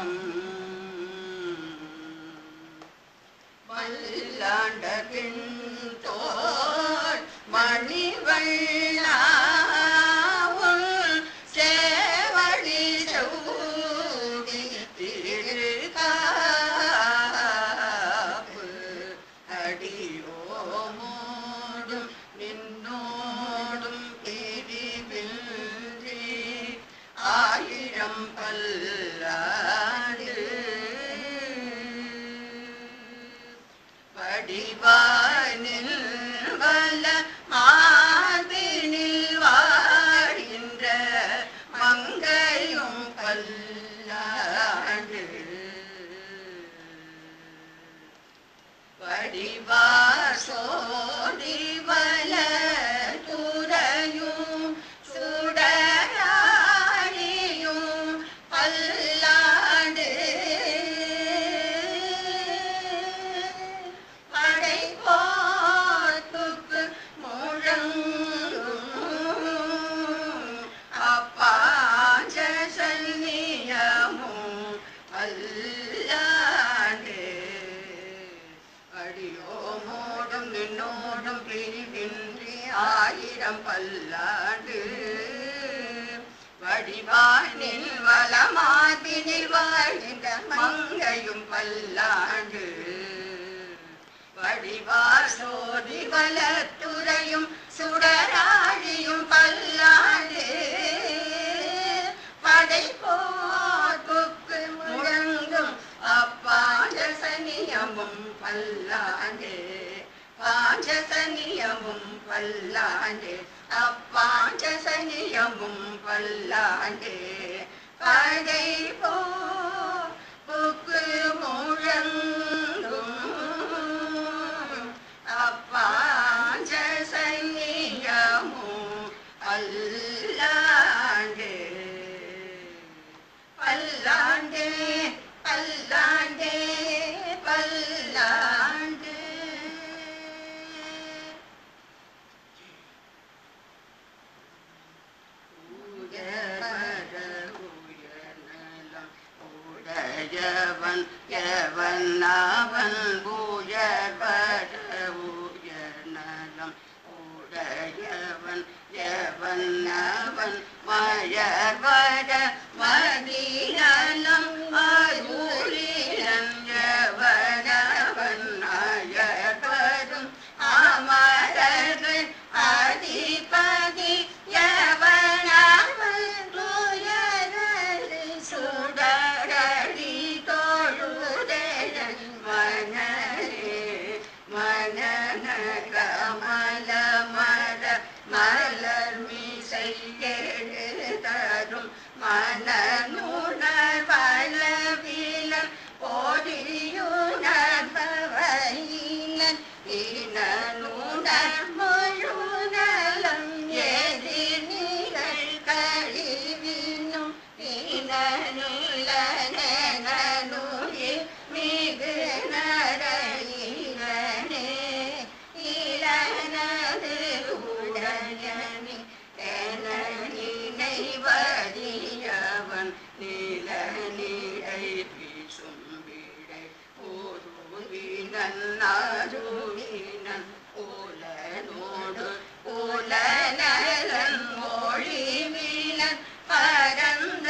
வண்ணம் வல்லாண்டகின் தோள் மணிவண்ணாவுள் சேவடி சௌதி திருகாப்பு அடியோமோடும் நின்னோடும் பிரிவின்றி ஆயிரம் பல்லாண்டு வடிவானில் வல்ல மாதினில் வாழ்கின்ற மங்கையும் பல்லாண்டு வடிவார் சோதி வல துறையும் சுடராணியும் பல்லாண்டு படைப்போர்க்கு முழங்கும் அப்பாஞ்ச சன்னியமும் பல்லாண்டு அடியோமோடும் நின்னோடும் பிரிவின்றி ஆயிரம் பல்லாண்டு வடிவானில் வளமாதினில் வாழ்கின்ற மங்கையும் பல்லாண்டு வடிவார் சோதி வலத்துறையும் சுடராழியும் பல்லாண்டு படைப்போர்க்கு முழங்கும் அப்பாஞ்சசனியமும் பல்லாண்டு பாஞ்சசனியமும் பல்லாண்டு அப்பாஞ்சசனியமும் பல்லாண்டு படைப்போர்க்கு முழங்கும் அப்பாஞ்சசனியமும் பல்லாண்டு பல்லாண்டு பல்லாண்டு பல்லாண்டு உடையவன் எவன் அவன் உயர்வர உயர்நலம் உடையவன் எவன் அவன் மயர்வர மதிநலம் அருளினன் எவனவன் அயர்வரும் அமரர்கள் அதிபதி எவனவன் துயரது சுடரடி தொழுதேன் மனரே மனன கமல மர மலர் மீசை எழுதரும் மனநுணர் வளவிலன் போதியுணர்பவையினன் இனநுணர் முழுநலம் எதிர் நிகழ் கழிவினும் இனனுலனுயிர் மிகு நரையிலனே இளனது உடையனி என நினைவறியவன் நில நீரை வீசும் வீடை ஒருவினன் அருவினன் உலனோடு உலனலன் மொழிவினன் பரந்த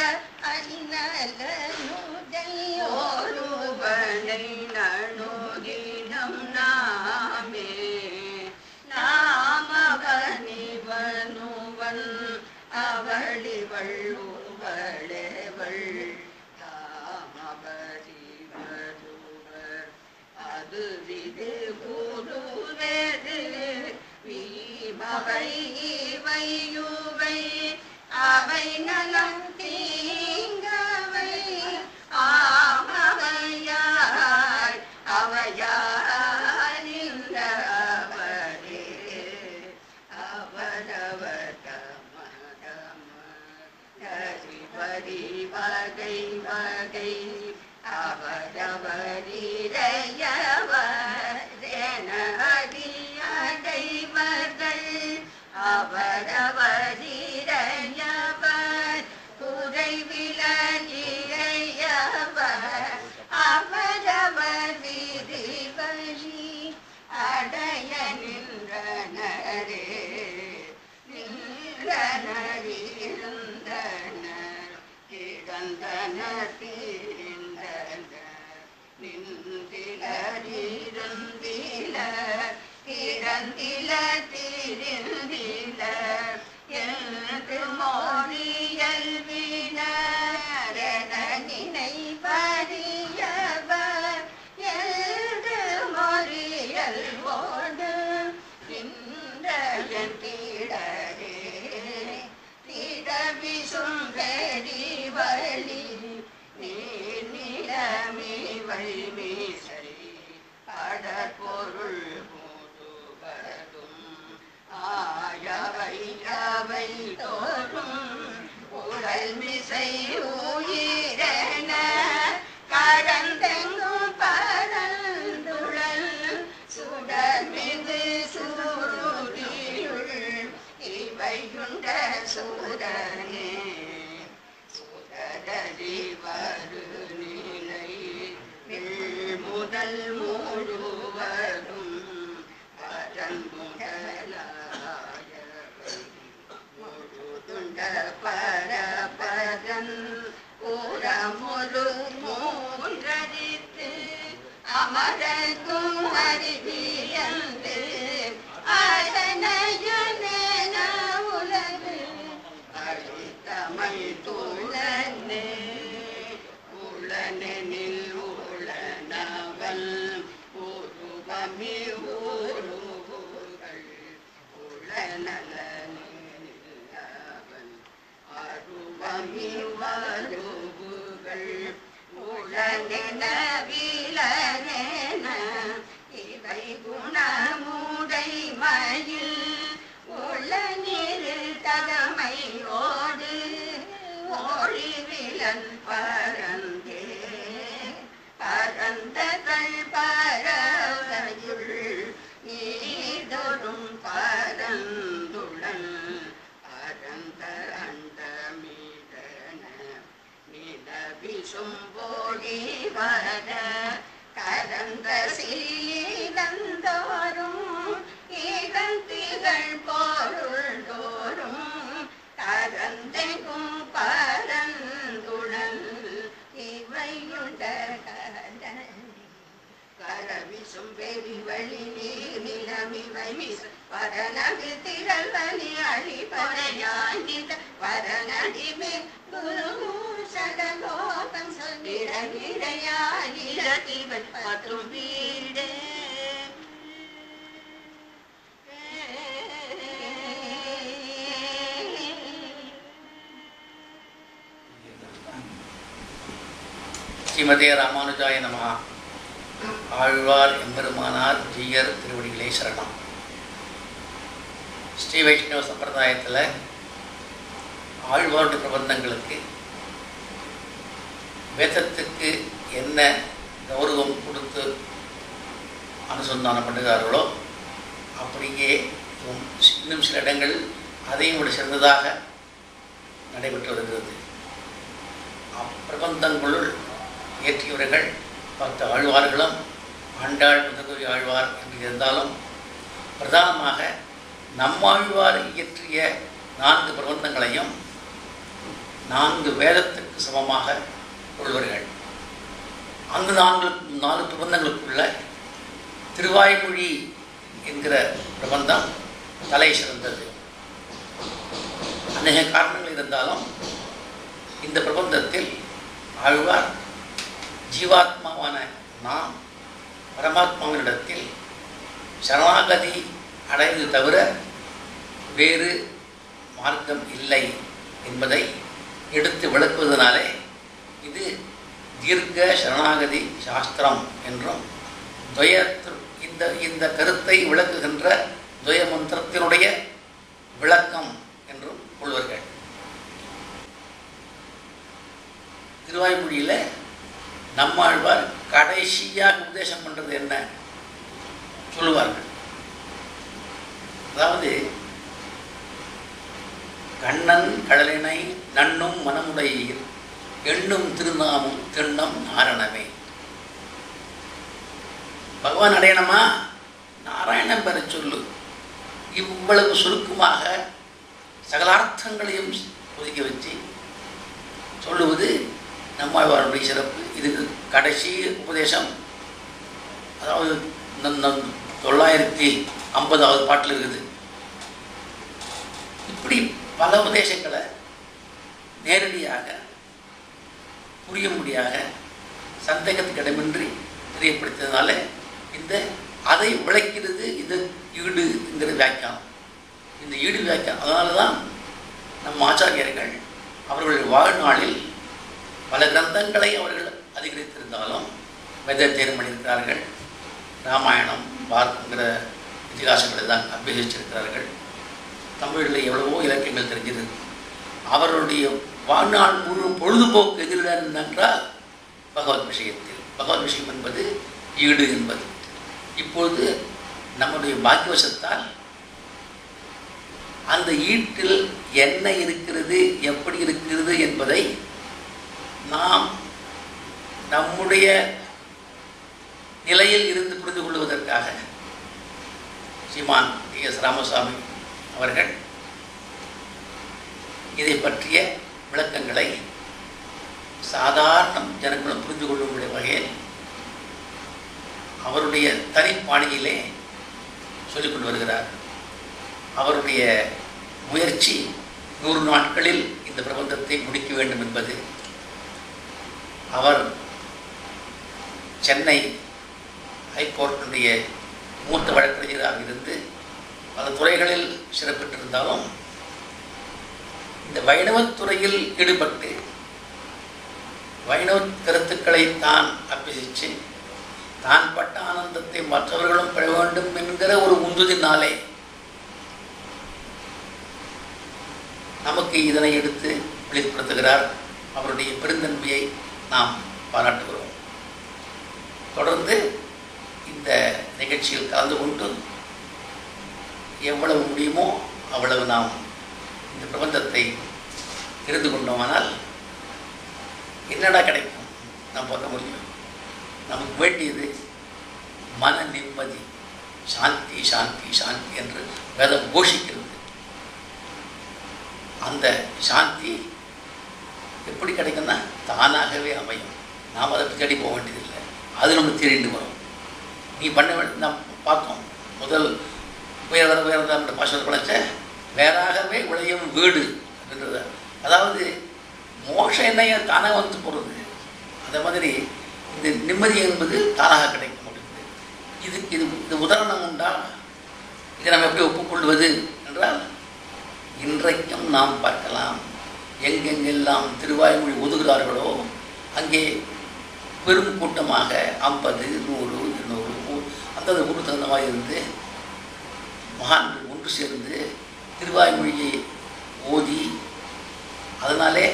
அன்னலனுடையோருவனை நணுகினம் நாமே நாமவனிவனுவன் அவளிவள் உவளேவள் தாமபரிவருவர் அது விது குருவேது வீமவை இவையுவை அவை நலம் தீங்கவை ஆமவையாய் அவையாய் நின்ற அவரே அவரவர் பரி வகை வகை அவரவரிடையவர் என அறியடைவர்கள் அவரவரிடையவர் குறைவில இறையவர் நின்றிலிருந்தில கிடந்தில திரிந்தில என்று மோரியல் வினரென நினைவறியவர் என்று மொழியல் ஓடு நின்றன் திடரே திடவிசும் பெரி வழி நீர் நிலமி வைமீசை அடற்பொருள் முழுவதும் ஆயவை அவை தோறும் உடல் மிசை உயிரென கடந்தெங்கும் பரந்துழல் சுடர்மிகு சூரியுள் இவையுண்ட சூரனே சுடரடி வரு நிலை முதல் முழுவதும் பரந்துடலாயவை முழுதுண்ட பரபரன் உரமுரு மூன்றரித்து அமரக்கும் அறிவியந்து அதனையன உலகு அழித்தமை தூளனே உளனெனில் உளனவள் உருவமி ஊருகள் உளநலனில் அருவமி வருவுகள் உளனென விலனென இவை குணமுடை மயில் உள்ள நீரில் தகமையோடு ஓடி விலன் பரந்தே பரந்தகள் பரவையுள் நீதொரும் பரந்துளன் பரந்த அண்டமீதன நிலவிசும் போடி வர கரந்த சீலந்தோறும் ஈகந்திகள் பொருள் தோறும் கரந்தெங்கும் பரந்துளன் இவையுண்ட கரவிசும் பெரி வழி நீர் நிலமிவை மிச பரநடு திரள் வலி அழி பரையானித பரநடிமே குருசடலோகம் சொல்லிடகிரையானிரதிவன் மற்றும் வீடே ஸ்ரீமதே ராமானுஜாய நமஹ. ஆழ்வார் எம்பெருமானார் ஜீயர் திருவடிகளே சரணம். ஸ்ரீ வைஷ்ணவ சம்பிரதாயத்தில் ஆழ்வாருடைய பிரபந்தங்களுக்கு வேதத்துக்கு என்ன கௌரவம் கொடுத்து அனுசந்தானம் பண்ணுகிறார்களோ அப்படியே இன்னும் சில இடங்கள் அதையும் விட சிறந்ததாக நடைபெற்று வருகிறது. பிரபந்தங்களுள் இயற்றியவர்கள் 10 ஆழ்வார்களும் ஆண்டாள் முதல்வரி ஆழ்வார் என்று இருந்தாலும் பிரதானமாக நம்மாழ்வார் இயற்றிய 4 பிரபந்தங்களையும் 4 வேதத்துக்கு சமமாக கொள்வார்கள். அந்த 4 பிரபந்தங்களுக்குள்ள திருவாய்மொழி என்கிற பிரபந்தம் தலை சிறந்தது. அநேக காரணங்கள் இருந்தாலும் இந்த பிரபந்தத்தில் ஆழ்வார் ஜீவாத்மாவான நாம் பரமாத்மாவினிடத்தில் சரணாகதி அடைவது தவிர வேறு மார்க்கம் இல்லை என்பதை எடுத்து விளக்குவதனாலே இது தீர்க்க சரணாகதி சாஸ்திரம் என்றும் இந்த கருத்தை விளக்குகின்ற துவய மந்திரத்தினுடைய விளக்கம் என்றும் கொள்வார்கள். திருவாய்மொழியில் நம்மாழ்வார் கடைசியாக உபதேசம் பண்ணுறது என்ன சொல்லுவார்கள். அதாவது கண்ணன் கடலினை நன்னும் மனமுடையீர் எண்ணும் திருநாமும் திண்ணம் நாரணமே. பகவான் அடையணுமா நாராயணன் பெற சொல்லு. இவ்வளவு சுருக்கமாக சகலார்த்தங்களையும் ஒதுக்கி வச்சு சொல்லுவது நம்மாழ்வாருடைய சிறப்பு. இதுக்கு கடைசி உபதேசம், அதாவது 950வது பாட்டில் இருக்குது. இப்படி பல உபதேசங்களை நேரடியாக புரியும்படியாக சந்தேகத்துக்கு இடமின்றி தெரியப்படுத்தியதுனால அதை விளக்கிறது இது ஈடுங்கிற வியாக்கியானம். இந்த ஈடு வியாக்கியானம். அதனால தான் நம் ஆச்சாரியர்கள் அவர்களுடைய வாழ்நாளில் பல கிரந்தங்களை அவர்கள் அதிகரித்திருந்தாலும் வேதாத்தியனம் பண்ணியிருக்கிறார்கள். ராமாயணம் பாரதங்கிற இதிகாசங்களை தான் அபியசிச்சிருக்கிறார்கள். தமிழில் எவ்வளவோ இலக்கியங்கள் தெரிஞ்சிருக்கு. அவருடைய வாழ்நாள் முழு பொழுதுபோக்கு எதில் என்றால் பகவத் விஷயத்தில். பகவத் விஷயம் என்பது ஈடு என்பது. இப்பொழுது நம்முடைய பாக்கியவசத்தால் அந்த ஈட்டில் என்ன இருக்கிறது, எப்படி இருக்கிறது என்பதை நாம் நம்முடைய நிலையில் இருந்து புரிந்து கொள்வதற்காக ஸ்ரீமான் டி.எஸ். ராமசாமி அவர்கள் இதை பற்றிய விளக்கங்களை சாதாரண ஜனங்களும் புரிந்து கொள்ளக்கூடிய வகையில் அவருடைய தனிப்பாணியிலே சொல்லிக்கொண்டு வருகிறார். அவருடைய முயற்சி 100 நாட்களில் இந்த பிரபந்தத்தை முடிக்க வேண்டும் என்பது. அவர் சென்னை ஹைகோர்ட்டுடைய மூத்த வழக்கறிஞராக இருந்து பல துறைகளில் சிறப்பிட்டிருந்தாலும் இந்த வைணவத்துறையில் ஈடுபட்டு வைணவ கருத்துக்களை தான் அபியசித்து தான் பட்ட ஆனந்தத்தை மற்றவர்களும் பெற வேண்டும் என்கிற ஒரு உந்துதினாலே நமக்கு இதனை எடுத்து வெளிப்படுத்துகிறார். அவருடைய பெருந்தன்மையை நாம் பாராட்டுகிறோம். தொடர்ந்து இந்த நிகழ்ச்சியில் கலந்து கொண்டு எவ்வளவு முடியுமோ அவ்வளவு நாம் இந்த பிரபந்தத்தை தெரிந்து கொண்டோமானால் என்னடா கிடைக்கும் நாம் பார்க்க முடியும். நமக்கு வேண்டியது மன நிம்மதி, சாந்தி சாந்தி சாந்தி என்று வேதம் கோஷிக்கிறது. அந்த சாந்தி எப்படி கிடைக்கும்னா தானாகவே அமையும். நாம் அதை தேடி போக வேண்டியதில்லை, அது நம்ம தேடிட்டு வரும். நீ பண்ண வேண்டிய நாம் பார்த்தோம். முதல் உயர்ந்த நம்ம பாசத்தை பழச்ச வேறாகவே விளையும் வீடு அப்படின்றது. அதாவது மோட்ச எண்ணெயம் தானாக வந்து போகிறது. அதே மாதிரி இந்த நிம்மதி என்பது தானாக கிடைக்க முடியுது. இது உதாரணம் உண்டா? இதை நம்ம எப்படி ஒப்புக்கொள்வது என்றால் இன்றைக்கும் நாம் பார்க்கலாம். எங்கெங்கெல்லாம் திருவாய்மொழி ஒதுகிறார்களோ அங்கே பெரும் கூட்டமாக 50, 100, 200 அந்தந்த ஊருக்கு தகுந்த மாதிரி இருந்து மகான்கள் ஒன்று சேர்ந்து திருவாய்மொழியை ஓதி அதனாலே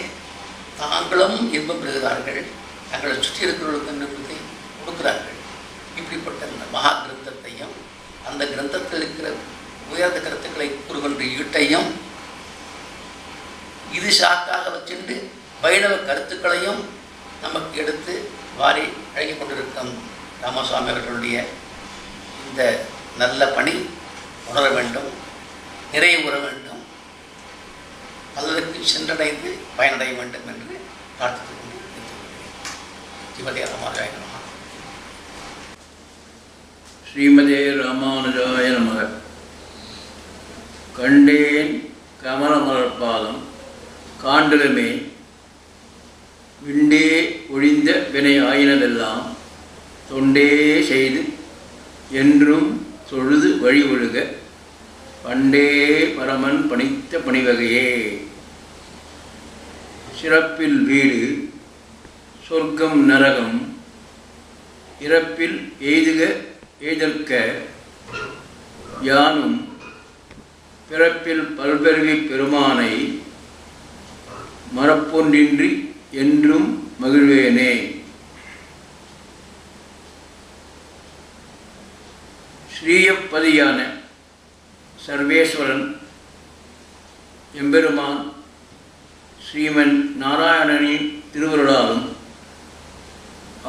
தாங்களும் இன்பம் பெறுகிறார்கள், தங்களை சுற்றி இருக்கிறவர்களுக்கு இன்பத்தை கொடுக்கிறார்கள். இப்படிப்பட்ட இந்த மகா கிரந்தத்தையும் அந்த கிரந்தத்தில் இருக்கிற உயர்ந்த கருத்துக்களை கூறுகின்ற ஈட்டையும் இது சாக்காக வச்சுண்டு வைணவ கருத்துக்களையும் நமக்கு எடுத்து வாரி வழங்கி கொண்டிருக்கும் ராமசுவாமி அவர்களுடைய இந்த நல்ல பணி உணர வேண்டும், நிறைவுற வேண்டும், பலருக்கு சென்றடைந்து பயனடைய வேண்டும் என்று பிரார்த்தித்துக் கொண்டு ஸ்ரீமதே ராமானுஜாய நமः. ஸ்ரீமதே ராமானுஜாய நமः. கண்டேன் கமலமலர்பாதம் காண்டலுமே விண்டே ஒழிந்த வினை ஆயினதெல்லாம் தொண்டே செய்து என்றும் தொழுது வழி ஒழுக பண்டே பரமன் பணித்த பணிவகையே. சிறப்பில் வீடு சொர்க்கம் நரகம் இறப்பில் எய்துக எய்தற்க யானும் பிறப்பில் பல்பெருவி பெருமானை மறப்பொன்றின்றி என்றும் மகிழ்வேனே. ஸ்ரீயப்பதியான சர்வேஸ்வரன் எம்பெருமான் ஸ்ரீமன் நாராயணனின் திருவருளாலும்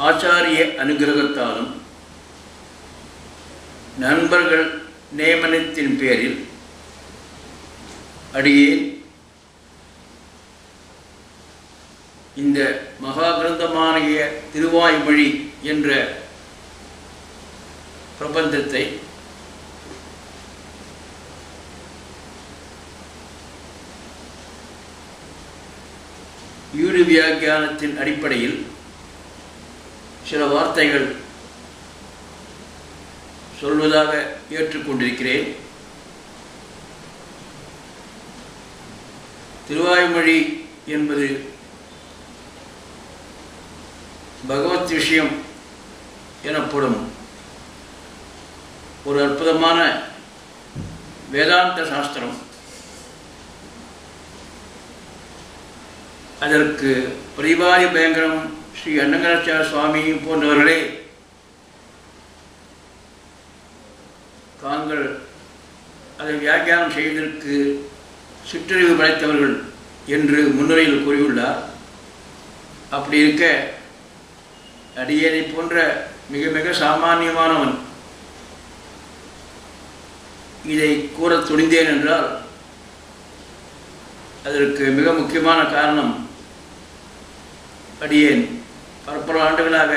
ஆச்சாரிய அனுகிரகத்தாலும் நண்பர்கள் நியமனத்தின் பேரில் அடியேன் இந்த மகா கிரந்தமாகிய திருவாய்மொழி என்ற பிரபந்தத்தை ஈடு வியாக்கியானத்தின் அடிப்படையில் சில வார்த்தைகள் சொல்வதாக ஏற்றுக்கொண்டிருக்கிறேன். திருவாய்மொழி என்பது பகவத் விஷயம் எனப்படும் ஒரு அற்புதமான வேதாந்த சாஸ்திரம். அதற்கு பரிவாரி பயங்கரம் ஸ்ரீ அன்னங்கராச்சார சுவாமி போன்றவர்களே தாங்கள் அதை வியாக்கியானம் செய்வதற்கு சிற்றறிவு படைத்தவர்கள் என்று முன்னுரையில் கூறியுள்ளார். அப்படி இருக்க அடியேனை போன்ற மிக மிக சாமானியமானவன் இதை கூற துணிந்தேன் என்றால் அதற்கு மிக முக்கியமான காரணம், அடியேன் பல ஆண்டுகளாக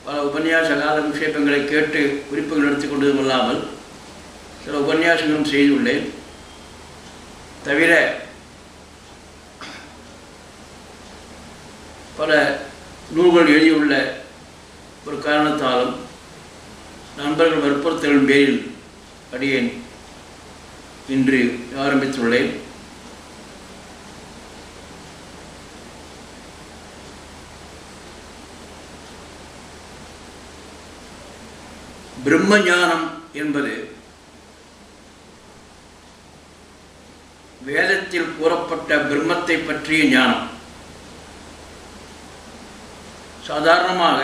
பல உபன்யாச கால விஷயங்களை கேட்டு குறிப்புகள் எடுத்துக் கொண்டதும் இல்லாமல் சில உபன்யாசங்களும் செய்துள்ளேன். தவிர பல நூல்கள் எழுதியுள்ள ஒரு காரணத்தாலும் நண்பர்கள் வற்புறுத்தலின் பேரில் அடியேன் இன்று ஆரம்பித்துள்ளேன். பிரம்ம ஞானம் என்பது வேதத்தில் கூறப்பட்ட பிரம்மத்தை பற்றிய ஞானம். சாதாரணமாக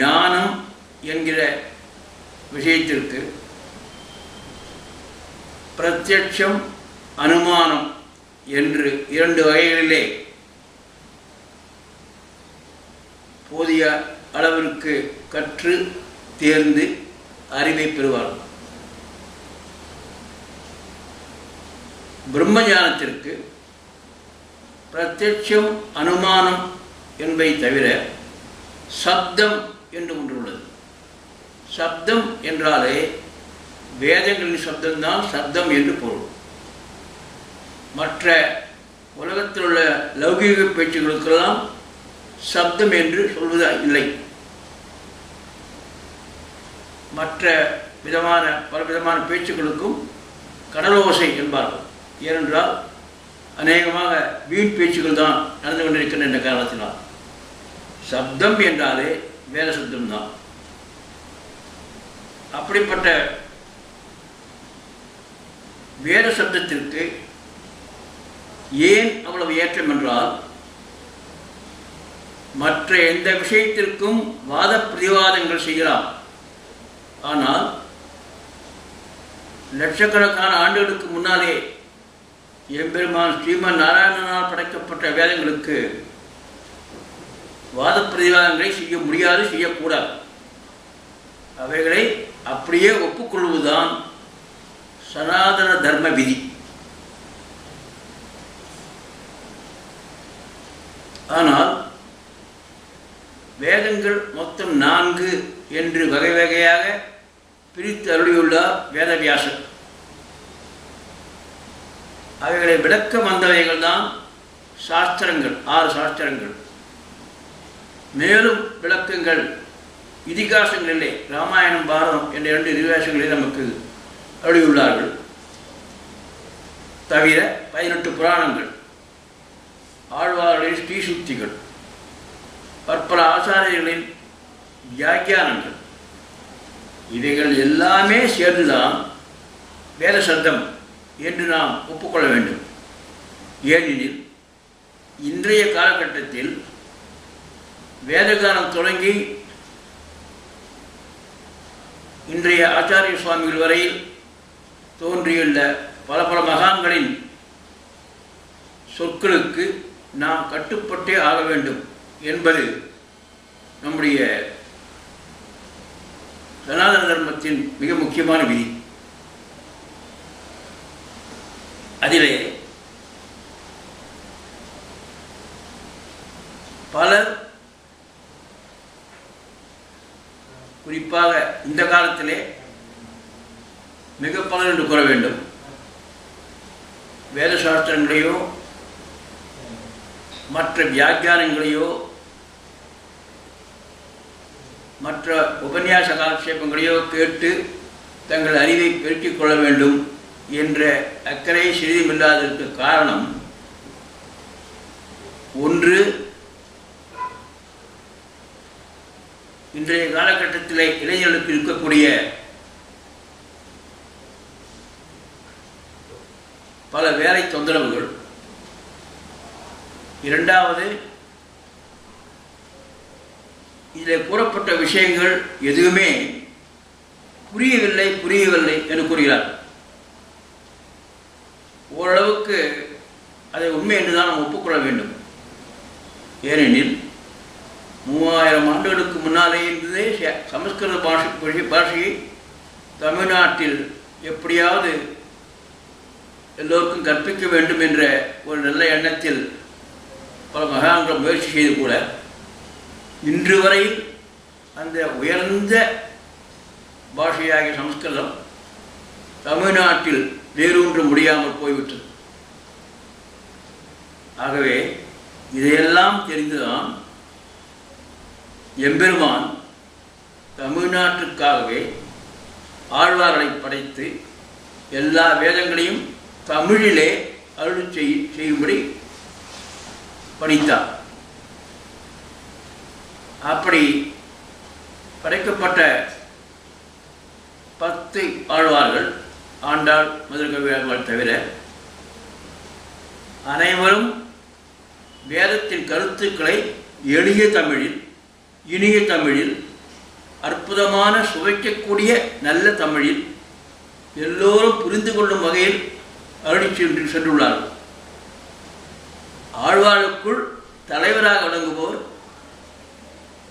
ஞானம் என்கிற விஷயத்திற்கு பிரத்யட்சம், அனுமானம் என்று இரண்டு வகைகளிலே போதிய அளவிற்கு கற்று தேர்ந்து அறிவை பெறுவார்கள். பிரம்ம ஞானத்திற்கு பிரத்யட்சம், அனுமானம் என்பதை தவிர சப்தம் என்று ஒன்று உள்ளது. சப்தம் என்றாலே வேதங்களின் சப்தம்தான் சப்தம் என்று பொருள். மற்ற உலகத்தில் உள்ள லௌகீக பேச்சுகளுக்கெல்லாம் சப்தம் என்று சொல்வது இல்லை. மற்ற விதமான பல விதமான பேச்சுக்களுக்கும் கடலோசை என்பார்கள். ஏனென்றால் அநேகமாக வீண் பேச்சுக்கள் தான் நடந்து கொண்டிருக்கின்ற என்ற காரணத்தினால் சப்தம் என்றாலே வேத சப்தம்தான். அப்படிப்பட்ட வேத சப்தத்திற்கு ஏன் அவ்வளவு ஏற்றம் என்றால், மற்ற எந்த விஷயத்திற்கும் வாத பிரதிவாதங்கள் செய்யலாம். ஆனால் லட்சக்கணக்கான ஆண்டுகளுக்கு முன்னாலே எம்பெருமான் ஸ்ரீமன் நாராயணனால் படைக்கப்பட்ட வேதங்களுக்கு வாத பிரதிவாதங்களை செய்ய முடியாது, செய்யக்கூடாது. அவைகளை அப்படியே ஒப்புக்கொள்வதுதான் சனாதன தர்ம விதி. ஆனால் வேதங்கள் மொத்தம் 4 என்று வகை வகையாக பிரித்து அருளியுள்ளார் வேதவியாசர். அவைகளை விளக்க வந்தவைகள் தான் சாஸ்திரங்கள், 6 சாஸ்திரங்கள். மேலும் விளக்கங்கள் இதிகாசங்களிலே ராமாயணம், பாரதம் என்ற 2 இதிகாசங்களில் நமக்கு அருளியுள்ளார்கள். தவிர 18 புராணங்கள், ஆழ்வார்களின் ஸ்ரீசுக்திகள், பற்பல ஆச்சாரியர்களின் வியாக்கியானங்கள், இவைகள் எல்லாமே சேர்ந்துதான் வேத சப்தம் என்று நாம் ஒப்புக்கொள்ள வேண்டும். ஏனெனில் இன்றைய காலகட்டத்தில் வேதகாலம் தொடங்கி இன்றைய ஆச்சாரிய சுவாமிகள் வரையில் தோன்றியுள்ள பல பல மகான்களின் சொற்களுக்கு நாம் கட்டுப்பட்டே ஆக வேண்டும் என்பது நம்முடைய சனாதன தர்மத்தின் மிக முக்கியமான விதி. அதிலே பலர் குறிப்பாக இந்த காலத்திலே மிக பலர் என்று கூற வேண்டும், வேத சாஸ்திரங்களையோ மற்ற வியாக்கியானங்களையோ மற்ற உபன்யாச காலட்சேபங்களையோ கேட்டு தங்கள் அறிவை பெருக்கிக் கொள்ள வேண்டும் என்ற அக்கறை சிறிதுமில்லாததற்கு காரணம், ஒன்று, இன்றைய காலகட்டத்தில் இளைஞர்களுக்கு இருக்கக்கூடிய பல வேலை தொந்தரவுகள். இரண்டாவது, இதில் கூறப்பட்ட விஷயங்கள் எதுவுமே புரியவில்லை என்று கூறுகிறார். ஓரளவுக்கு அதை உண்மை என்றுதான் நாம் ஒப்புக்கொள்ள வேண்டும். ஏனெனில் 3000 ஆண்டுகளுக்கு முன்னாலே இருந்ததே சமஸ்கிருத பாஷையை தமிழ்நாட்டில் எப்படியாவது எல்லோருக்கும் கற்பிக்க வேண்டும் என்ற ஒரு நல்ல எண்ணத்தில் பல மகான்கள் முயற்சி செய்து கூட இன்று வரை அந்த உயர்ந்த பாஷையாகிய சமஸ்கிருதம் தமிழ்நாட்டில் வேரூன்ற முடியாமல் போய்விட்டது. ஆகவே இதையெல்லாம் தெரிந்துதான் எம்பெருமான் தமிழ்நாட்டுக்காகவே ஆழ்வார்களை படைத்து எல்லா வேதங்களையும் தமிழிலே அருள் செய்யும்படி பணித்தார். அப்படி படைக்கப்பட்ட 10 ஆழ்வார்கள், ஆண்டாள், மதுரகவியாழ்வார் தவிர அனைவரும் வேதத்தின் கருத்துக்களை எளிய தமிழில், இனிய தமிழில், அற்புதமான சுவைக்கக்கூடிய நல்ல தமிழில் எல்லோரும் புரிந்து கொள்ளும் வகையில் அருளி சென்றுள்ளார்கள். ஆழ்வாருக்குள் தலைவராக விளங்குபவர்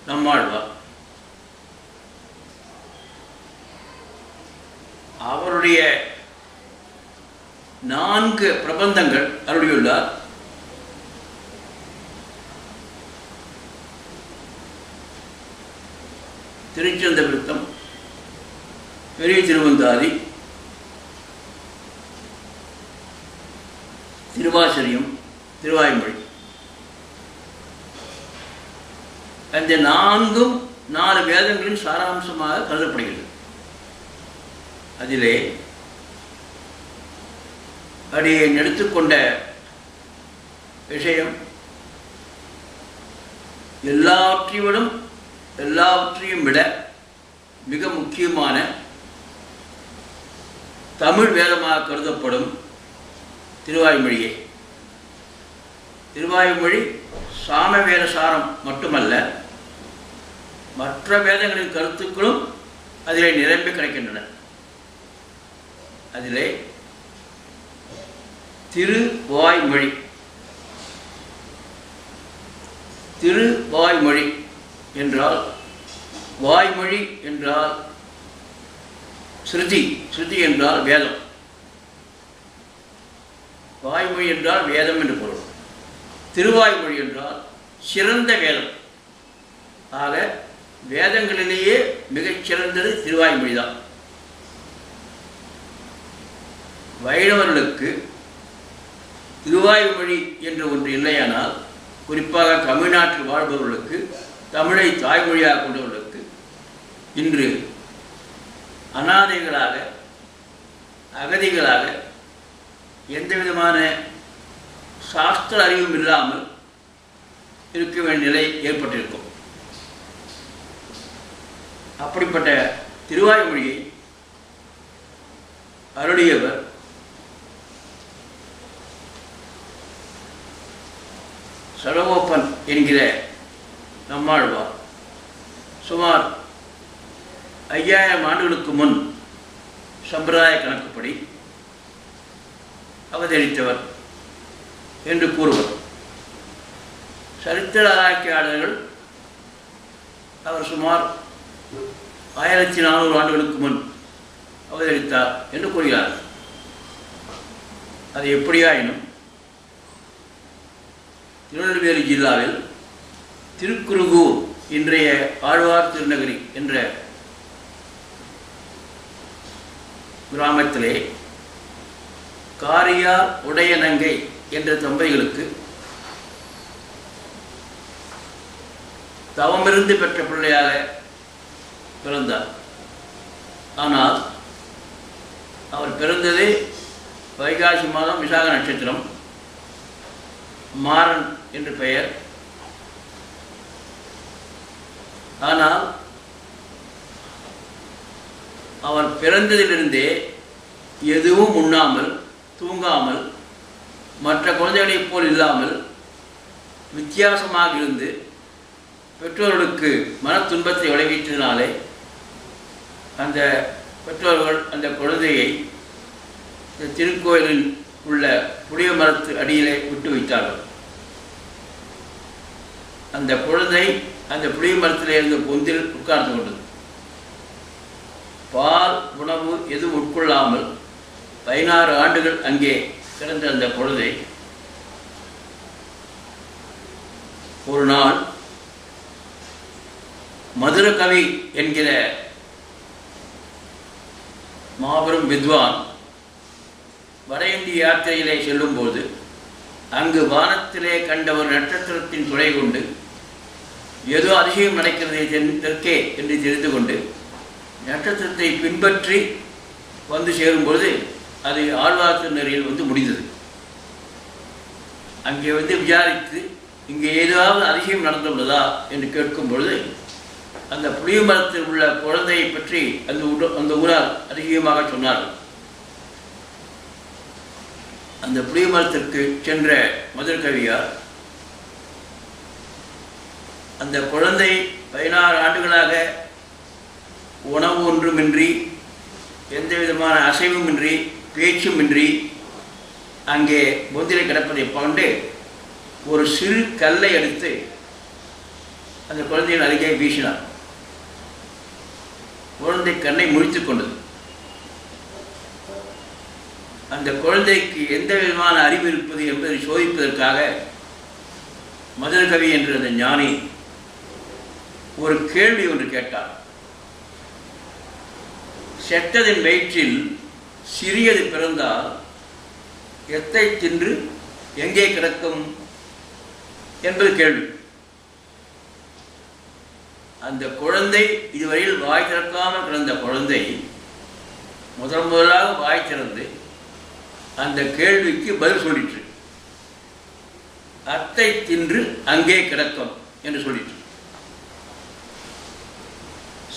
நம்மாழ்வார். அவருடைய 4 பிரபந்தங்கள் அருளியுள்ளார். திருச்சந்த விருத்தம், பெரிய திருவந்தாதி, திருவாசரியம், திருவாய்மொழி. அந்த 4 வேதங்களின் சாராம்சமாக கருதப்படுகிறது. அதிலே அடியை எடுத்துக்கொண்ட விஷயம் எல்லாவற்றையும் விட மிக முக்கியமான தமிழ் வேதமாக கருதப்படும் திருவாய்மொழியே. திருவாய்மொழி சாமவேத சாரம் மட்டுமல்ல, மற்ற வேதங்களின் கருத்துக்களும் அதிலே நிரம்பி கிடைக்கின்றன. அதிலே திருவாய்மொழி என்றால், வாய்மொழி என்றால் ஸ்ருதி என்றால் வேதம். வாய்மொழி என்றால் வேதம் என்று பொருள். திருவாய்மொழி என்றால் சிறந்த வேதம். ஆக வேதங்களிலேயே மிகச் சிறந்தது திருவாய்மொழி தான். வைணவர்களுக்கு திருவாய்மொழி என்று ஒன்று இல்லையானால், குறிப்பாக தமிழ்நாட்டில் வாழ்பவர்களுக்கு, தமிழை தாய்மொழியாக கொண்டவர்களுக்கு இன்று அநாதைகளாக, அகதிகளாக, எந்த விதமான சாஸ்திர அறிவும் இல்லாமல் இருக்க வேண்டிய நிலை ஏற்பட்டிருக்கும். அப்படிப்பட்ட திருவாய்மொழியை அருளியவர் சடகோப்பன் என்கிற நம்மாழ்வார். சுமார் 5000 ஆண்டுகளுக்கு முன் சம்பிரதாய கணக்குப்படி அவதரித்தவர் என்று கூறுவர். சரித்திர ஆராய்ச்சியாளர்கள் அவர் சுமார் 1400 ஆண்டுகளுக்கு முன் அவதரித்தார் என்று கூறுகிறார்கள். அது எப்படியாயினும் திருநெல்வேலி ஜில்லாவில் திருக்குறுகூர் இன்றைய ஆழ்வார் திருநகரி என்ற கிராமத்திலே காரியார் உடையநங்கை என்ற தம்பதிகளுக்கு தவமிருந்து பெற்ற பிள்ளையாக பிறந்தார். ஆனால் அவர் பிறந்ததே வைகாசி மாதம் விசாக நட்சத்திரம், மாறன் என்று பெயர். ஆனால் அவர் பிறந்ததிலிருந்தே எதுவும் உண்ணாமல் தூங்காமல் மற்ற குழந்தைகளைப் போல் இல்லாமல் வித்தியாசமாக இருந்து பெற்றோர்களுக்கு மன துன்பத்தை விளைவித்ததினாலே அந்த பெற்றோர்கள் அந்த குழந்தையை இந்த திருக்கோயிலில் உள்ள புளிய மரத்து அடியிலே விட்டு வைத்தார்கள். அந்த குழந்தை அந்த புளிய மரத்திலே இருந்த பொந்தில் உட்கார்ந்து கொண்டது. பால் உணவு எதுவும் உட்கொள்ளாமல் 16 ஆண்டுகள் அங்கே கிடந்த அந்த குழந்தை ஒரு நாள் மதுரகவி என்கிற மாபெரும் வித்வான் வட இந்திய யாத்திரையிலே செல்லும்போது அங்கு வானத்திலே கண்ட ஒரு நட்சத்திரத்தின் துணை கொண்டு ஏதோ அதிசயம் நடக்கிறது தெற்கே என்று தெரிந்து கொண்டு நட்சத்திரத்தை பின்பற்றி வந்து சேரும்பொழுது அது ஆழ்வார் திருநகரியில் வந்து முடிந்தது. அங்கே வந்து விசாரித்து இங்கே ஏதாவது அதிசயம் நடந்துள்ளதா என்று கேட்கும் பொழுது அந்த புளிய மரத்தில் உள்ள குழந்தையை பற்றி அந்த ஊரார் அதிகமாக சொன்னார்கள். அந்த புளிய மரத்திற்கு சென்ற மதுரகவியார் அந்த குழந்தை 16 ஆண்டுகளாக உணவு ஒன்றுமின்றி எந்த விதமான அசைவுமின்றி பேச்சுமின்றி அங்கே பொந்திலை கிடப்பதை கொண்டு ஒரு சிறு கல்லை எடுத்து அந்த குழந்தையின் அருகே வீசினார். குழந்தை கண்ணை முழித்து கொண்டது. அந்த குழந்தைக்கு எந்த விதமான அறிவு இருப்பது என்பதை சோதிப்பதற்காக மதுரகவி என்ற அந்த ஞானி ஒரு கேள்வி ஒன்று கேட்டார். செத்ததின் வயிற்றில் சிறியது பிறந்தால் எத்தை தின்று எங்கே கிடக்கும் என்பது கேள்வி. அந்த குழந்தை இதுவரையில் வாய் திறக்காமல் கிடந்த குழந்தை முதலாக வாய் திறந்து அந்த கேள்விக்கு பதில் சொல்லிற்று. அத்தை தின்று அங்கே கிடக்கும் என்று சொல்லிற்று.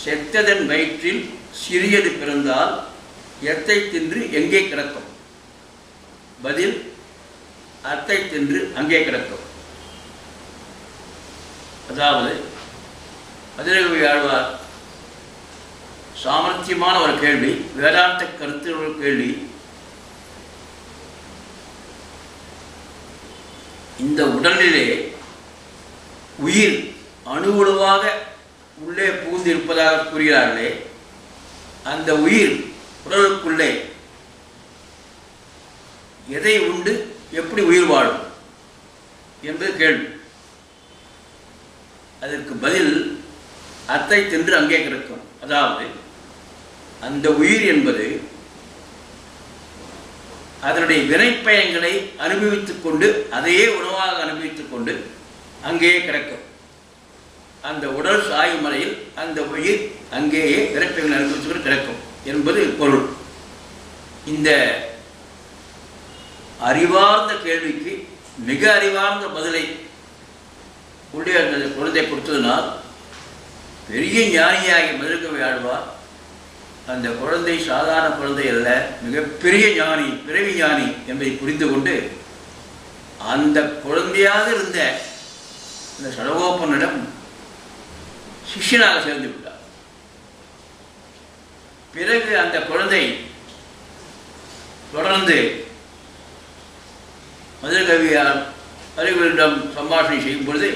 செத்ததன் வயிற்றில் சிறியது பிறந்தால் எத்தை தின்று எங்கே கிடக்கும்? பதில் அத்தை தின்று அங்கே கிடக்கும். அதாவது மதுரகவி ஆழ்வார் சாமர்த்தியமான ஒரு கேள்வி, வேதாந்த கருத்து ஒரு கேள்வி. இந்த உடலிலே உயிர் அணுவுழுவாக உள்ளே பூந்து இருப்பதாக கூறுகிறார்களே, அந்த உயிர் உடலுக்குள்ளே எதை உண்டு எப்படி உயிர் வாழும் என்பது கேள்வி. அதற்கு பதில் அத்தை தின்று அங்கே கிடக்கும். அதாவது அந்த உயிர் என்பது அதனுடைய வினைப்பயன்களை அனுபவித்துக் கொண்டு அதையே உணவாக அனுபவித்துக் கொண்டு அங்கேயே கிடக்கும். அந்த உடல் சாயும் முறையில் அந்த உயிர் அங்கேயே வினைப்பயன்களை அனுபவித்துக் கொண்டு கிடக்கும் என்பது பொருள். இந்த அறிவார்ந்த கேள்விக்கு மிக அறிவார்ந்த பதிலை உடைய அந்த குழந்தை கொடுத்ததினால் பெரிய ஞானியாகி மதுரகவி ஆழ்வார் அந்த குழந்தை சாதாரண குழந்தை அல்ல, மிகப்பெரிய ஞானி, பிறவி ஞானி என்பதை புரிந்து கொண்டு அந்த குழந்தையாக இருந்த அந்த சடகோபனிடம் சிஷ்யனாக சேர்ந்து விட்டார். பிறகு அந்த குழந்தை தொடர்ந்து மதுரகவியார் அறிவுகளிடம் சம்பாஷணை செய்யும் பொழுது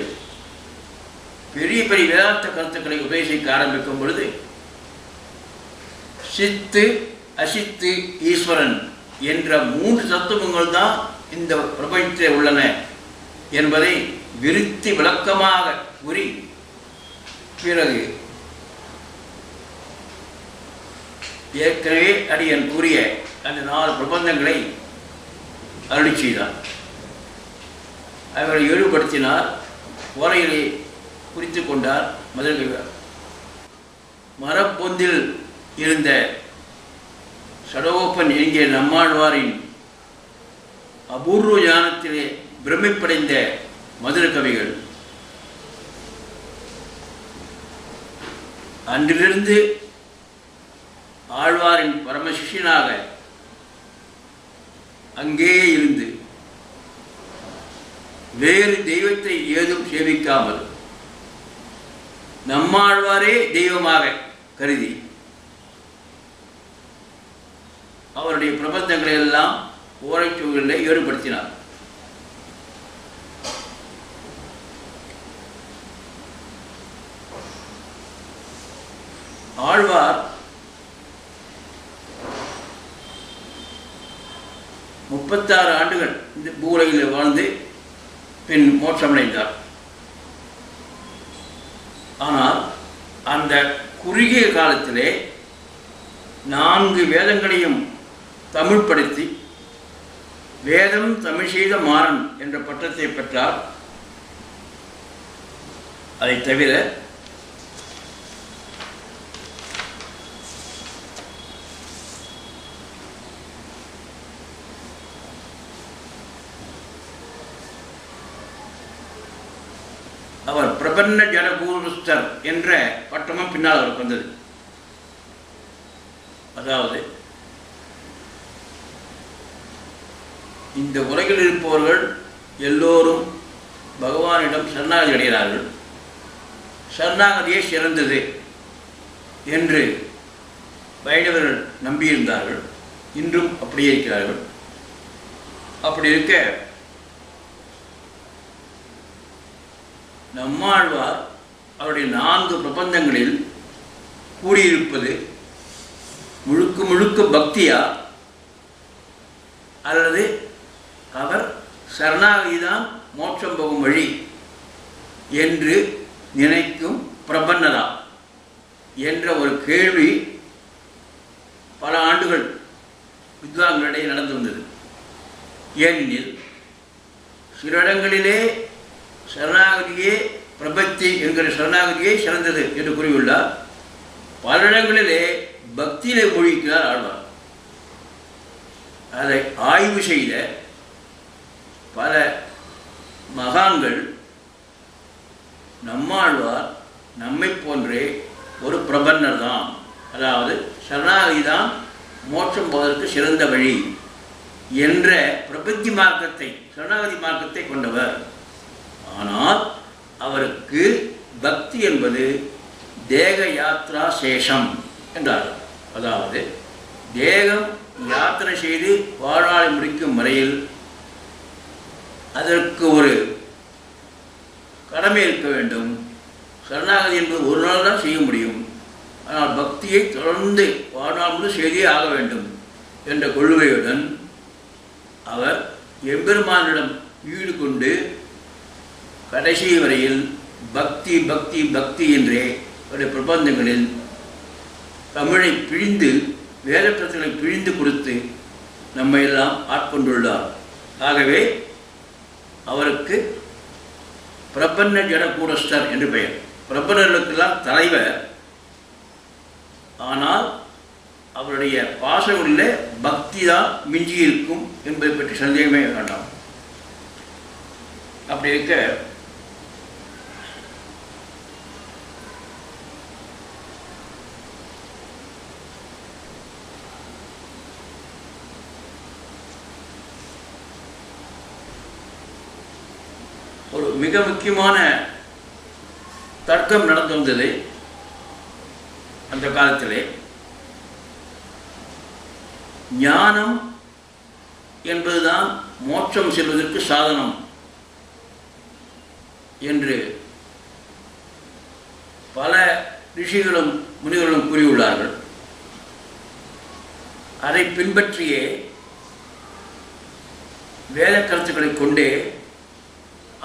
பெரிய பெரிய வேதாந்த கருத்துக்களை உபதேசிக்க ஆரம்பிக்கும் பொழுது சித்து, அசித்து, ஈஸ்வரன் என்ற 3 தத்துவங்கள் தான் இந்த பிரபஞ்சத்தில் உள்ளன என்பதை விருத்தி விளக்கமாக கூறி பிறகு ஏற்கனவே அடியன் கூறிய அந்த 4 பிரபந்தங்களை அருளி செய்தார். அவரை ஈடுபடுத்தினார். ஓலையிலே குறித்து கொண்டார். மதுரை மரப்பொந்தில் இருந்த சடகோப்பன் என்கிற நம்மாழ்வாரின் அபூர்வ ஞானத்திலே பிரமிப்படைந்த மதுர கவிகள் அன்றிலிருந்து ஆழ்வாரின் பரமசிஷ்யனாக அங்கேயே இருந்து வேறு தெய்வத்தை ஏதும் சேவிக்காமல் நம்மாழ்வாரே தெய்வமாக கருதி அவருடைய பிரபந்தங்களை எல்லாம் ஓரைச்சுவர்களில் ஈடுபடுத்தினார். ஆழ்வார் 36 ஆண்டுகள் இந்த பூலையில் வாழ்ந்து பின் மோட்சமடைந்தார். ஆனால் அந்த குறுகிய காலத்திலே 4 வேதங்களையும் தமிழ்படுத்தி வேதம் தமிழ் செய்த மாறன் என்ற பட்டத்தை பெற்றார். அதை தவிர அவர் பிரபன்ன ஜனபூருஸ்தர் என்ற பட்டமும் பின்னால் அவருக்கு வந்தது. அதாவது இந்த உலகில் இருப்பவர்கள் எல்லோரும் பகவானிடம் சரணாகதி அடைகிறார்கள். சரணாகதியே சிறந்தது என்று வைணவர்கள் நம்பியிருந்தார்கள். இன்றும் அப்படியே இருக்கிறார்கள். அப்படி இருக்க நம்மாழ்வார் அவருடைய 4 பிரபந்தங்களில் கூடியிருப்பது முழுக்க முழுக்க பக்தியா அல்லது அவர் சரணாகதிதான் மோட்சம் போகும் வழி என்று நினைக்கும் பிரபன்னதா என்ற ஒரு கேள்வி பல ஆண்டுகள் வித்வான்களிடையே நடந்து வந்தது. ஏனெனில் சில இடங்களிலே சரணாகதியே பிரபத்தி என்கிற சரணாகதியே சிறந்தது என்று கூறியுள்ளார். பல இடங்களிலே பக்தியிலே மூழ்கிக்கிறார் ஆழ்வார். அதை ஆய்வு செய்த பல மகான்கள் நம்மாழ்வார் நம்மை போன்றே ஒரு பிரபன்னர் தான், அதாவது சரணாகதி தான் மோட்சம் போவதற்கு சிறந்த வழி என்ற பிரபத்தி மார்க்கத்தை சரணாகதி மார்க்கத்தை கொண்டவர். ஆனால் அவருக்கு பக்தி என்பது தேக யாத்ரா சேஷம் என்றார். அதாவது தேகம் யாத்திரை செய்து வாழ்நாளை முடிக்கும் வரையில் அதற்கு ஒரு கடமை இருக்க வேண்டும். சரணாகதி என்பது ஒரு நாள் தான் செய்ய முடியும். ஆனால் பக்தியை தொடர்ந்து வாழ்நாள் முழு செய்தே ஆக வேண்டும் என்ற கொள்கையுடன் அவர் எம்பெருமானிடம் ஈடு கொண்டு கடைசி வரையில் பக்தி பக்தி பக்தி என்றே அவருடைய பிரபந்தங்களில் தமிழை பிழிந்து வேதத்தை பிழிந்து கொடுத்து நம்மை எல்லாம் ஆட்கொண்டுள்ளார். ஆகவே அவருக்கு பிரபன்ன ஜடகூடஸ்தர் என்று பெயர். பிரபன்னர்களுக்கெல்லாம் தலைவர். ஆனால் அவருடைய பாசங்களில் பக்தி தான் மிஞ்சி இருக்கும் என்பதை பற்றி சந்தேகமே வேண்டாம். அப்படி இருக்க ஒரு மிக முக்கியமான தர்க்கம் நடந்து வந்தது அந்த காலத்திலே. ஞானம் என்பதுதான் மோட்சம் செல்வதற்கு சாதனம் என்று பல ரிஷிகளும் முனிவர்களும் கூறியுள்ளார்கள். அதை பின்பற்றியே வேத கருத்துக்களை கொண்டே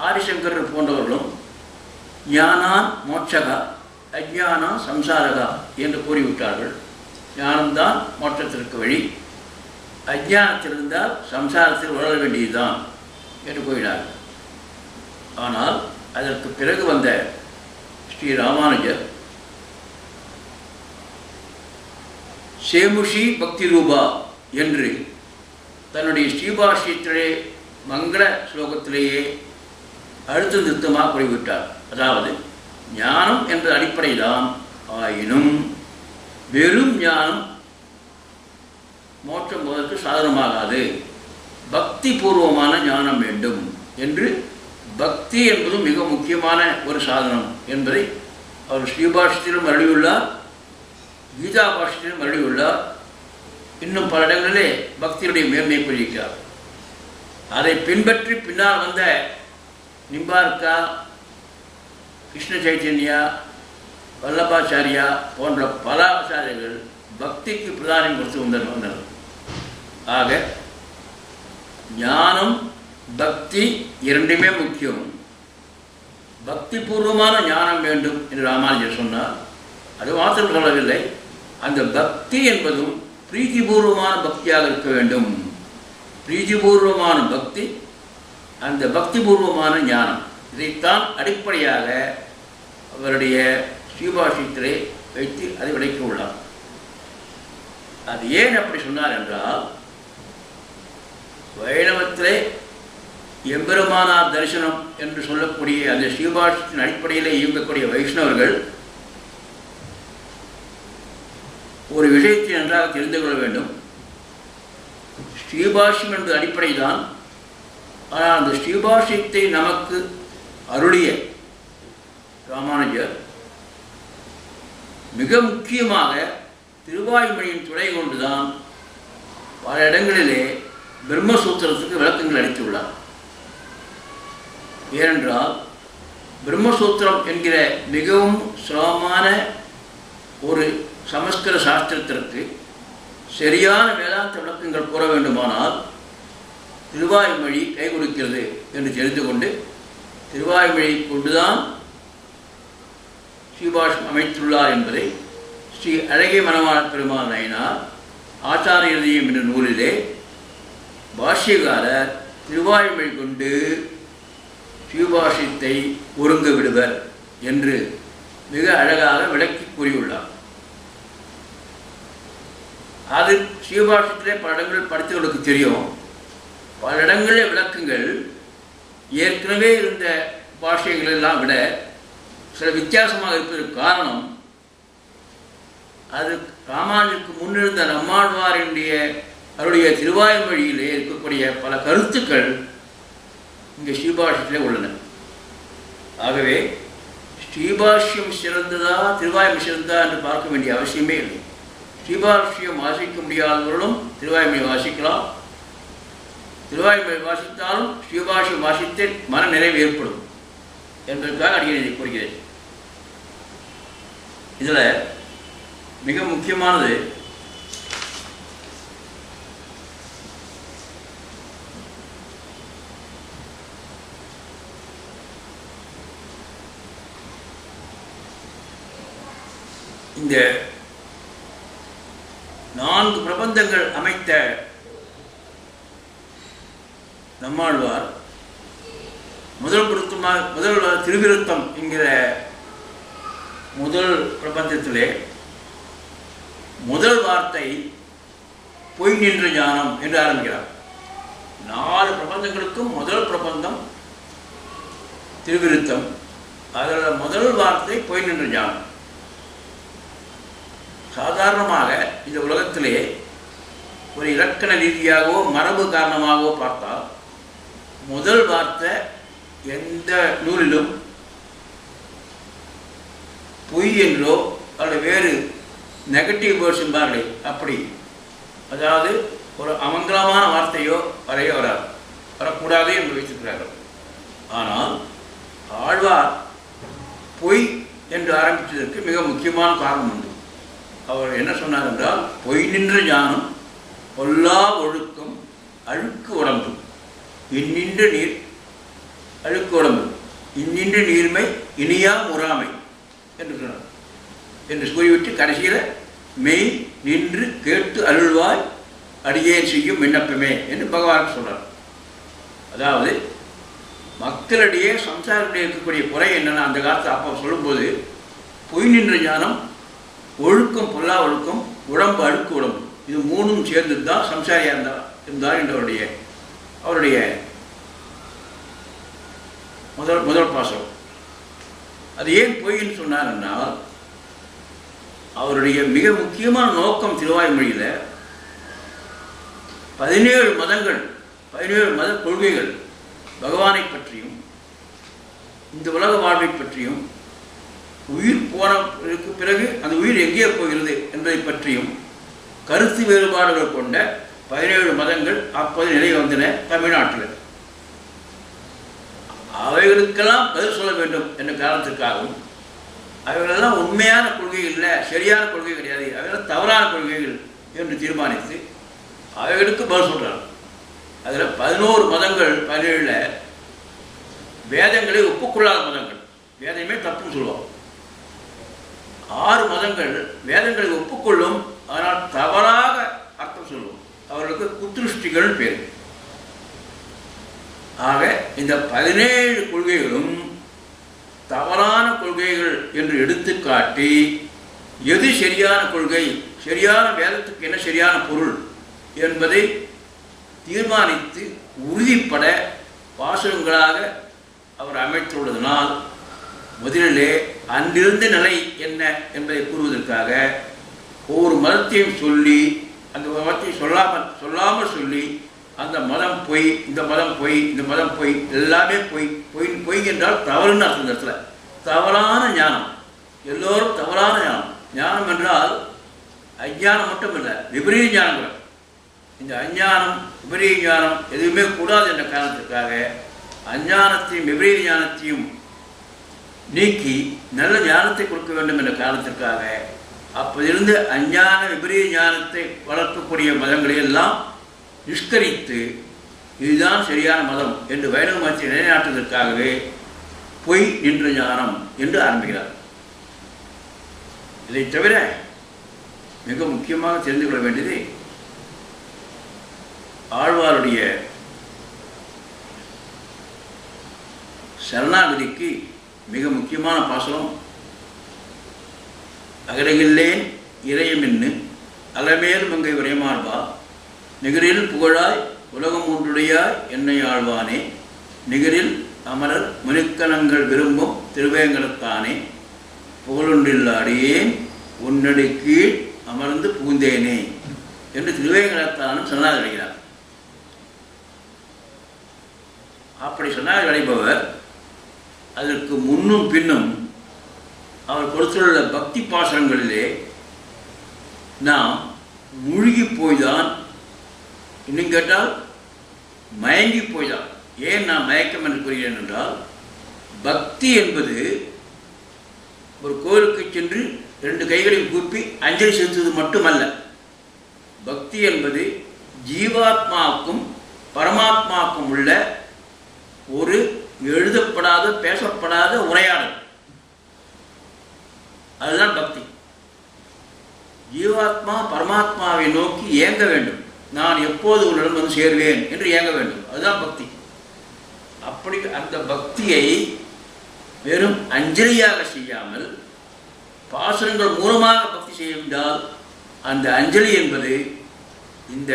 ஆதிசங்கர் போன்றவர்களும் ஞானா மோட்சகா அஜ்ஞானா சம்சாரகா என்று கூறிவிட்டார்கள். ஞானம்தான் மோட்சத்திற்கு வழி, அஜ்ஞானத்தில் இருந்தால் சம்சாரத்தில் உழல வேண்டியதுதான் என்று கூறினார்கள். ஆனால் அதற்கு பிறகு வந்த ஸ்ரீ ராமானுஜர் சேமுஷி பக்தி ரூபா என்று தன்னுடைய ஸ்ரீபாஷ்யத்திலே மங்கள ஸ்லோகத்திலேயே அழுத்த திருத்தமாக கூறிவிட்டார். அதாவது ஞானம் என்ற அடிப்படைதான், ஆயினும் வெறும் ஞானம் மோட்சம் போவதற்கு சாதனமாகாது, பக்தி பூர்வமான ஞானம் வேண்டும் என்று, பக்தி என்பது மிக முக்கியமான ஒரு சாதனம் என்பதை அவர் ஸ்ரீபாஷ்யத்திலும் அருளியுள்ளார், கீதா பாஷ்யத்திலும் அருளியுள்ளார். இன்னும் பல இடங்களிலே பக்தியுடைய மேன்மை கூறியிருக்கிறார். அதை பின்பற்றி பின்னால் வந்த நிம்பார்க்கா, கிருஷ்ண சைத்தன்யா, வல்லபாச்சாரியா போன்ற பல ஆச்சாரியர்கள் பக்திக்கு பிரதானம் கொடுத்து வந்தனர். ஆக ஞானம் பக்தி இரண்டுமே முக்கியம். பக்தி பூர்வமான ஞானம் வேண்டும் என்று ராமானுஜர் சொன்னார். அது மாத்திரம் சொல்லவில்லை, அந்த பக்தி என்பதும் பிரீதிபூர்வமான பக்தியாக இருக்க வேண்டும். பிரீதிபூர்வமான பக்தி, அந்த பக்தி பூர்வமான ஞானம், இதைத்தான் அடிப்படையாக அவருடைய ஸ்ரீபாஷ்யத்திலே வைத்து அதை விளக்கி உள்ளார். அது ஏன் அப்படி சொன்னார் என்றால், வைணவத்திலே எம்பெருமானார் தரிசனம் என்று சொல்லக்கூடிய அந்த ஸ்ரீபாஷ்யத்தின் அடிப்படையிலே இயங்கக்கூடிய வைஷ்ணவர்கள் ஒரு விஷயத்தை நன்றாக தெரிந்து கொள்ள வேண்டும். ஸ்ரீபாஷ்யம் என்பது அடிப்படை தான். ஆனால் அந்த ஸ்ரீபாஷ்யத்தை நமக்கு அருளிய ராமானுஜர் மிக முக்கியமாக திருவாய்மொழியின் துணை கொண்டுதான் பல இடங்களிலே பிரம்மசூத்திரத்துக்கு விளக்கங்கள் அளித்துள்ளார். ஏனென்றால் பிரம்மசூத்திரம் என்கிற மிகவும் சுலபமான ஒரு சமஸ்கிருத சாஸ்திரத்திற்கு சரியான வேதாந்த விளக்கங்கள் கூற வேண்டுமானால் திருவாய்மொழி கை கொடுக்கிறது என்று தெரிந்து கொண்டு திருவாய்மொழி கொண்டுதான் ஸ்ரீபாஷ்யம் அமைத்துள்ளார் என்பதை ஸ்ரீ அழகிய மணவாள பெருமாள் நாயனார் ஆச்சாரிய இதயம் என்ற நூலிலே பாஷ்யகாரர் திருவாய்மொழி கொண்டு ஸ்ரீபாஷ்யத்தை ஒருங்க விடுவர் என்று மிக அழகாக விளக்கி கூறியுள்ளார். அது ஸ்ரீபாஷ்யத்திலே பல இடங்கள் படித்தவர்களுக்கு தெரியும். பல இடங்களில் விளக்கங்கள் ஏற்கனவே இருந்த பாஷ்யங்களெல்லாம் விட சில வித்தியாசமாக இருப்பதற்கு காரணம், அது ராமானுஜருக்கு முன்னிருந்த நம்மாழ்வாரினுடைய அவருடைய திருவாய்மொழியிலே இருக்கக்கூடிய பல கருத்துக்கள் இங்கே ஸ்ரீபாஷ்யத்திலே உள்ளன. ஆகவே ஸ்ரீபாஷ்யம் சிறந்ததா திருவாய்மொழி சிறந்ததா என்று பார்க்க வேண்டிய அவசியமே இல்லை. ஸ்ரீபாஷ்யம் வாசிக்க முடியாதவர்களும் திருவாய்மொழி வாசிக்கலாம். திருவாய்மொழி வாசித்தாலும் ஸ்ரீபாஷ்யம் வாசித்தே மன நிறைவு ஏற்படும் என்பதற்காக அடிக்கடி கூறுகிறேன். இதில் மிக முக்கியமானது இந்த 4 பிரபந்தங்கள் அமைத்த நம்மாழ்வார் முதல் திருவிருத்தம் என்கிற முதல் பிரபந்தத்திலே முதல் வார்த்தை பொய் நின்ற ஞானம் என்று ஆரம்பிக்கிறார். 4 பிரபந்தங்களுக்கும் முதல் பிரபந்தம் திருவிருத்தம். அதில் முதல் வார்த்தை பொய் நின்ற ஞானம். சாதாரணமாக இந்த உலகத்திலே ஒரு இலக்கண ரீதியாகவோ மரபு காரணமாகவோ பார்த்தால் முதல் வார்த்தை எந்த நூலிலும் பொய் என்றோ அல்லது வேறு நெகட்டிவ் வேர்ட்ஸ் என்பார்களே அப்படி, அதாவது ஒரு அமங்கலமான வார்த்தையோ வரையோ வரக்கூடாது என்று வைத்திருக்கிறார்கள். ஆனால் ஆழ்வார் பொய் என்று ஆரம்பித்ததற்கு மிக முக்கியமான காரணம் உண்டு. அவர் என்ன சொன்னார் என்றால், பொய் நின்ற ஞானம் பொல்லா ஒழுக்கம் அழுக்கு உடம்பு நின்ற நீர் அழுக்கு உடம்பு, இன்னின்று நீர்மை இனியா முறாமை என்று சொன்னார். என்று கூறிவிட்டு கடைசியில் மெய் நின்று கேட்டு அருள்வாய் அடியேன் செய்யும் விண்ணப்பமே என்று பகவான் சொல்றார். அதாவது மக்களிடையே சம்சாரத்திலே இருக்கக்கூடிய குறை என்னென்னா, அந்த காலத்தில் அப்போ சொல்லும்போது பொய் நின்ற ஞானம், ஒழுக்கம் பொல்லா ஒழுக்கம், உடம்பு அழுக்கு உடம்பு, இது மூணும் சேர்ந்து தான் சம்சாரியாக இருந்தார் என்றவருடைய அவருடைய முதல் பாசம். அது ஏன் பொய்ன்னு சொன்னார்னா, அவருடைய மிக முக்கியமான நோக்கம் திருவாய்மொழியில் 17 மதங்கள், 17 மத கொள்கைகள் பகவானை பற்றியும் இந்த உலக வாழ்வை பற்றியும் உயிர் போனதற்கு பிறகு அந்த உயிர் எங்கே போகிறது என்பதை பற்றியும் கருத்து வேறுபாடுகள் கொண்ட 17 மதங்கள் அப்போது நிலை வந்தன தமிழ்நாட்டில். அவைகளுக்கெல்லாம் பதில் சொல்ல வேண்டும் என்ற காரணத்திற்காகவும், அவைகளெல்லாம் உண்மையான கொள்கைகள் இல்லை, சரியான கொள்கை கிடையாது, அவைகள் தவறான கொள்கைகள் என்று தீர்மானித்து அவைகளுக்கு பதில் சொல்கிறார். அதில் 11 மதங்கள் 17 வேதங்களை ஒப்புக்கொள்ளாத மதங்கள், வேதமே தப்புன்னு சொல்லுவோம். 6 மதங்கள் வேதங்களை ஒப்புக்கொள்ளும், ஆனால் தவறாக அர்த்தம் சொல்லுவோம். அவர்களுக்கு குத்ருஷ்டிகள் பேர். ஆக இந்த 17 கொள்கைகளும் தவறான கொள்கைகள் என்று எடுத்துக்காட்டி, எது சரியான கொள்கை, சரியான வேதத்துக்கு என்ன சரியான பொருள் என்பதை தீர்மானித்து உறுதிப்பட பாசுரங்களாக அவர் அமைத்துள்ளதனால், முதலிலே அன்றிருந்த நிலை என்ன என்பதை கூறுவதற்காக ஒவ்வொரு மதத்தையும் சொல்லி, அந்த மதத்தை சொல்லாமல் சொல்லி, அந்த மதம் பொய், இந்த மதம் பொய், இந்த மதம் பொய், எல்லாமே பொய். பொய் என்றால் தவறுன்னு அர்த்தம். இந்த இடத்துல தவறான ஞானம், எல்லோரும் தவறான ஞானம். ஞானம் என்றால் அஞ்ஞானம் மட்டும் இல்லை, விபரீத ஞானங்கள். இந்த அஞ்ஞானம் விபரீத ஞானம் எதுவுமே கூடாது என்ற காரணத்திற்காக அஞ்ஞானத்தையும் விபரீத ஞானத்தையும் நீக்கி நல்ல ஞானத்தை கொடுக்க வேண்டும் என்ற காரணத்திற்காக அப்போதிருந்து அஞ்ஞான விபரீத ஞானத்தை வளர்க்கக்கூடிய மதங்களை எல்லாம் நிஷ்கரித்து இதுதான் சரியான மதம் என்று வைணவ மதத்தை நிலைநாட்டுவதற்காகவே பொய் நின்ற ஞானம் என்று ஆரம்பிக்கிறார். இதை தவிர மிக முக்கியமாக தெரிந்து கொள்ள வேண்டியது, ஆழ்வாருடைய சரணாகதிக்கு மிக முக்கியமான பாசுரம் அகரகில்லேன் இறையமென்னு அலமேல் மங்கை உரைமார்பா நிகரில் புகழாய் உலகம் ஒன்றுடையாய் என்னை ஆழ்வானே நிகரில் அமரர் முனிக்கணங்கள் விரும்பும் திருவேங்கடத்தானே புகழொன்றில்லாடியேன் உன்னடி கீழ் அமர்ந்து புகுந்தேனே என்று திருவேங்கடத்தானும் சரணாகதி அடைகிறார். அப்படி சரணாகதி அடைபவர் அதற்கு முன்னும் பின்னும் அவர் கொடுத்துள்ள பக்தி பாசனங்களிலே நாம் மூழ்கி போய்தான், இன்னும் கேட்டால் மயங்கி போய்தான். ஏன் நான் மயக்கம் என்று கூறுகிறேன் என்றால், பக்தி என்பது ஒரு கோயிலுக்கு சென்று 2 கைகளையும் கூப்பி அஞ்சலி செலுத்துவது மட்டுமல்ல. பக்தி என்பது ஜீவாத்மாவுக்கும் பரமாத்மாவுக்கும் உள்ள ஒரு எழுதப்படாத பேசப்படாத உரையாடல். அதுதான் பக்தி. ஜீவாத்மா பரமாத்மாவை நோக்கி ஏங்க வேண்டும், நான் எப்போது உன்னிடம் வந்து சேர்வேன் என்று ஏங்க வேண்டும். அதுதான் பக்தி. அப்படி அந்த பக்தியை வெறும் அஞ்சலியாக செய்யாமல் பாசுரங்கள் மூலமாக பக்தி செய்தால் அந்த அஞ்சலி என்பது இந்த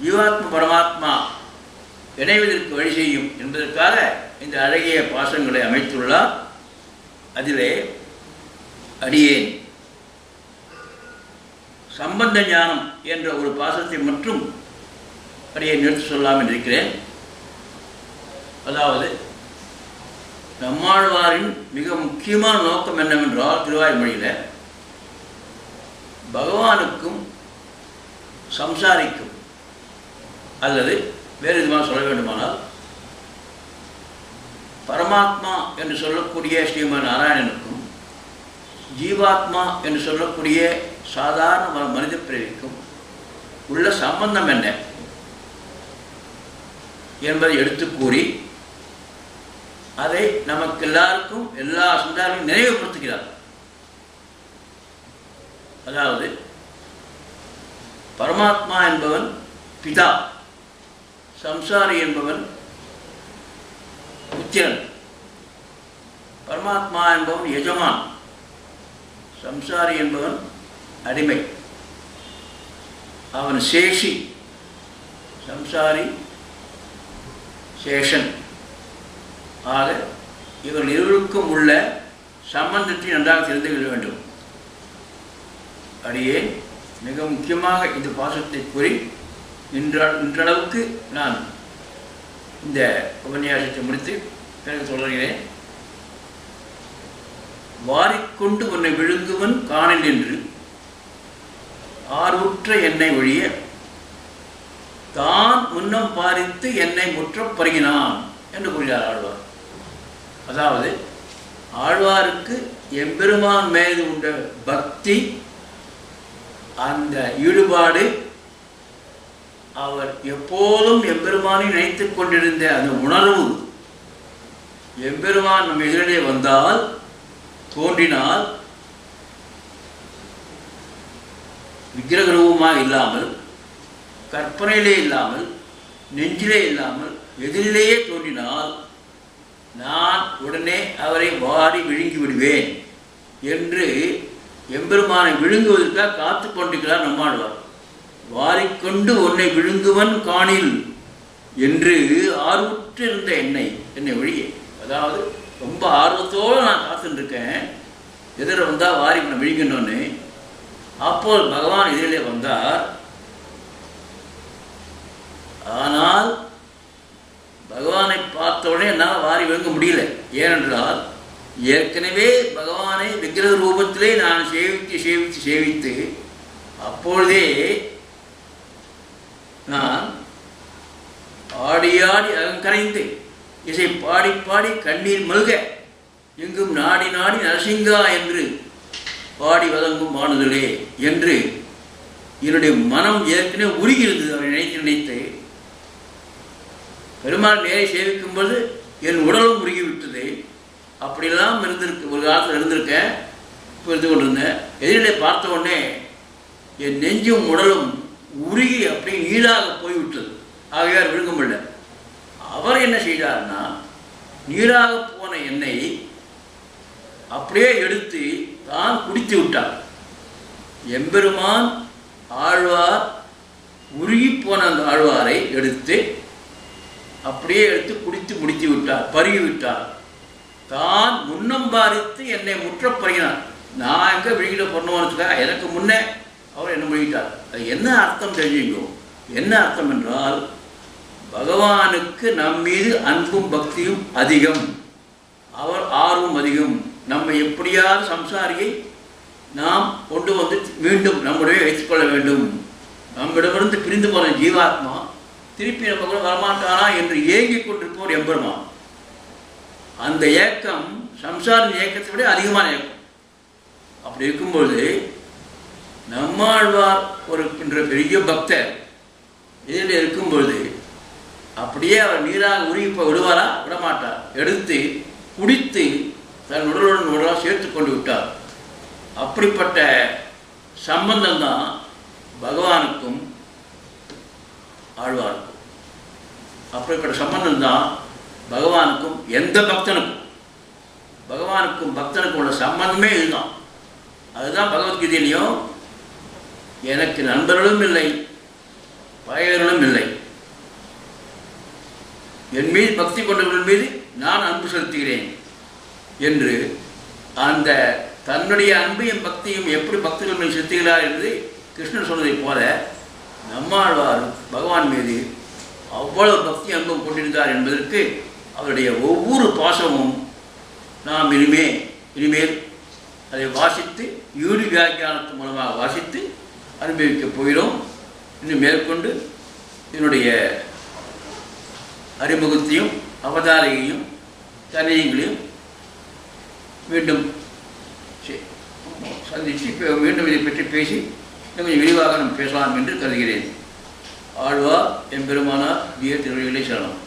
ஜீவாத்மா பரமாத்மா இணைவதற்கு வழி செய்யும் என்பதற்காக இந்த அழகிய பாசுரங்களை அமைத்துள்ளார். அதிலே அடியேன் சம்பந்த ஞானம் என்ற ஒரு பாசத்தை மட்டும் அடியேன் எடுத்து சொல்லாமல் இருக்கிறேன். அதாவது நம்மாழ்வாரின் மிக முக்கியமான நோக்கம் என்னவென்றால், திருவாய்மொழியில் பகவானுக்கும் சம்சாரிக்கும், அல்லது வேறு விதமாக சொல்ல வேண்டுமானால் பரமாத்மா என்று சொல்லக்கூடிய ஸ்ரீமன் நாராயணனுக்கும் ஜீவாத்மா என்று சொல்லக்கூடிய சாதாரண மனித பிறவிக்கும் உள்ள சம்பந்தம் என்ன என்பதை எடுத்து கூறி அதை நமக்கு எல்லாருக்கும் எல்லா சந்தாரையும் நினைவுபடுத்துகிறார். அதாவது பரமாத்மா என்பவன் பிதா, சம்சாரி என்பவன் புத்திரன். பரமாத்மா என்பவன் எஜமான், சம்சாரி என்பவன் அடிமை. அவன் சேஷி, சம்சாரி சேஷன். ஆக இவர்கள் இருவருக்கும் உள்ள சம்பந்தத்தை நன்றாக தெரிந்து கொள்ள வேண்டும். அடியே மிக முக்கியமாக இந்த பாசத்தை கூறி இன்றளவுக்கு நான் இந்த உபன்யாசத்தை முடித்து பிறகு தொடர்கிறேன். வாரிக்கொண்டு உன்னை விழுங்குவன் காணில் என்று ஆர்வுற்ற என்னை ஒழிய தான் முன்னம் பாரித்து என்னை முற்றப் பருகினான் என்று கூறுகிறார் ஆழ்வார். அதாவது ஆழ்வாருக்கு எம்பெருமான் மீது உள்ள பக்தி, அந்த ஈடுபாடு, அவர் எப்போதும் எம்பெருமானை நினைத்துக் கொண்டிருந்த அந்த உணர்வு, எம்பெருமான் நம் எதிரிலே வந்தால் தோன்றினால் விக்கிரக ரூபமாக இல்லாமல், கற்பனையிலே இல்லாமல், நெஞ்சிலே இல்லாமல் எதிரிலேயே தோன்றினால் நான் உடனே அவரை வாரி விழுங்கி விடுவேன் என்று எம்பெருமானை விழுங்குவதற்காக காத்து கொண்டிருக்கிறார் நம்மாழ்வார். வாரிக்கொண்டு உன்னை விழுங்குவன் காணில் என்று ஆர்வற்று இருந்த என்னை ஒழிய, அதாவது ரொம்ப ஆர்வத்தோடு நான் காத்துருக்கேன், எதிர வந்தால் வாரி நான் விழுங்கணும்னு. அப்போது பகவான் எதிரிலே வந்தார். ஆனால் பகவானை பார்த்த உடனே என்னால் வாரி விழுங்க முடியல. ஏனென்றால் ஏற்கனவே பகவானை விக்கிரக ரூபத்திலே நான் சேவித்து அப்பொழுதே நான் ஆடி ஆடி அகங்கரைந்து இசை பாடி பாடி கண்ணீர் மல்க எங்கும் நாடி நாடி நரசிங்கா என்று பாடி வதங்கும் வானுதலே என்று என்னுடைய மனம் ஏற்கனவே உருகிறது. அவரை நினைத்து பெருமாள் நேரை சேவிக்கும்போது என் உடலும் உருகிவிட்டது. அப்படியெல்லாம் இருந்திருக்கு, ஒரு காலத்தில் இருந்திருக்கேன், இப்போ இருந்து கொண்டிருந்தேன். எதிரிலே பார்த்த உடனே என் நெஞ்சும் உடலும் உருகி அப்படி நீராக போய்விட்டது. ஆகையார் விழுங்க முடியல. அவர் என்ன செய்தார்னா, நீராக போன எண்ணெய் அப்படியே எடுத்து தான் குடித்து விட்டார். எம்பெருமான் ஆழ்வார் உருகி போன அந்த ஆழ்வாரை எடுத்து அப்படியே எடுத்து குடித்து முடித்து விட்டார், பருகிவிட்டார். தான் முன்னம் பாரித்து என்னை முற்றப் பருகினார். நான் எங்கே விழுகிட பொண்ணுவனுக்காக எனக்கு முன்னே அவர் என்ன விழுகிட்டார். அது என்ன அர்த்தம் தெரிஞ்சுக்கோ. என்ன அர்த்தம் என்றால், பகவானுக்கு நம் மீது அன்பும் பக்தியும் அதிகம், அவர் ஆர்வம் அதிகம். நம்மை எப்படியாவது சம்சாரியை நாம் கொண்டு வந்து மீண்டும் நம்முடைய வைத்துக்கொள்ள வேண்டும். நம்மிடமிருந்து பிரிந்து போன ஜீவாத்மா திருப்பி நம்ம கூட வரமாட்டானா என்று ஏங்கிக் கொண்டிருப்போர் எம்பெருமான். அந்த ஏக்கம் சம்சாரின் ஏக்கத்தை விட அதிகமான ஏக்கம். அப்படி இருக்கும்பொழுது நம்மாழ்வார் என்ற பெரிய பக்தர் இதில் இருக்கும்பொழுது அப்படியே அவர் நீராக உருகி விடுவாரா? விடமாட்டார். எடுத்து குடித்து தன் உடலுடன் உடலாக சேர்த்து கொண்டு விட்டார். அப்படிப்பட்ட சம்பந்தம் தான் பகவானுக்கும் ஆழ்வாருக்கும். அப்படிப்பட்ட சம்பந்தம் தான் பகவானுக்கும் எந்த பக்தனுக்கும். பகவானுக்கும் பக்தனுக்கும் உள்ள சம்பந்தமே இதுதான். அதுதான் பகவத்கீதையிலையும் எனக்கு நண்பர்களும் இல்லை பகைவர்களும் இல்லை, என் மீது பக்தி கொண்டவர்கள் மீது நான் அன்பு செலுத்துகிறேன் என்று அந்த தன்னுடைய அன்பையும் பக்தியும் எப்படி பக்தர்கள் மீது செலுத்துகிறார் என்று கிருஷ்ணன் சொன்னதைப் போல நம்மாழ்வார் பகவான் மீது அவ்வளவு பக்தி அன்பம் கொண்டிருந்தார் என்பதற்கு அவருடைய ஒவ்வொரு பாசமும் நாம் இனிமேல் அதை வாசித்து யூடி வியாக்கியானத்தின் மூலமாக வாசித்து அனுபவிக்கப் போகிறோம். இன்னும் மேற்கொண்டு என்னுடைய அறிமுகத்தையும் அவதாரையையும் தனியங்களையும் மீண்டும் சந்தித்து மீண்டும் இதை பற்றி பேசி கொஞ்சம் விரிவாக நாம் பேசலாம் என்று கருதுகிறேன். ஆழ்வார் எம்பெருமானார் திவ்ய திருவடிகளே சரணம்.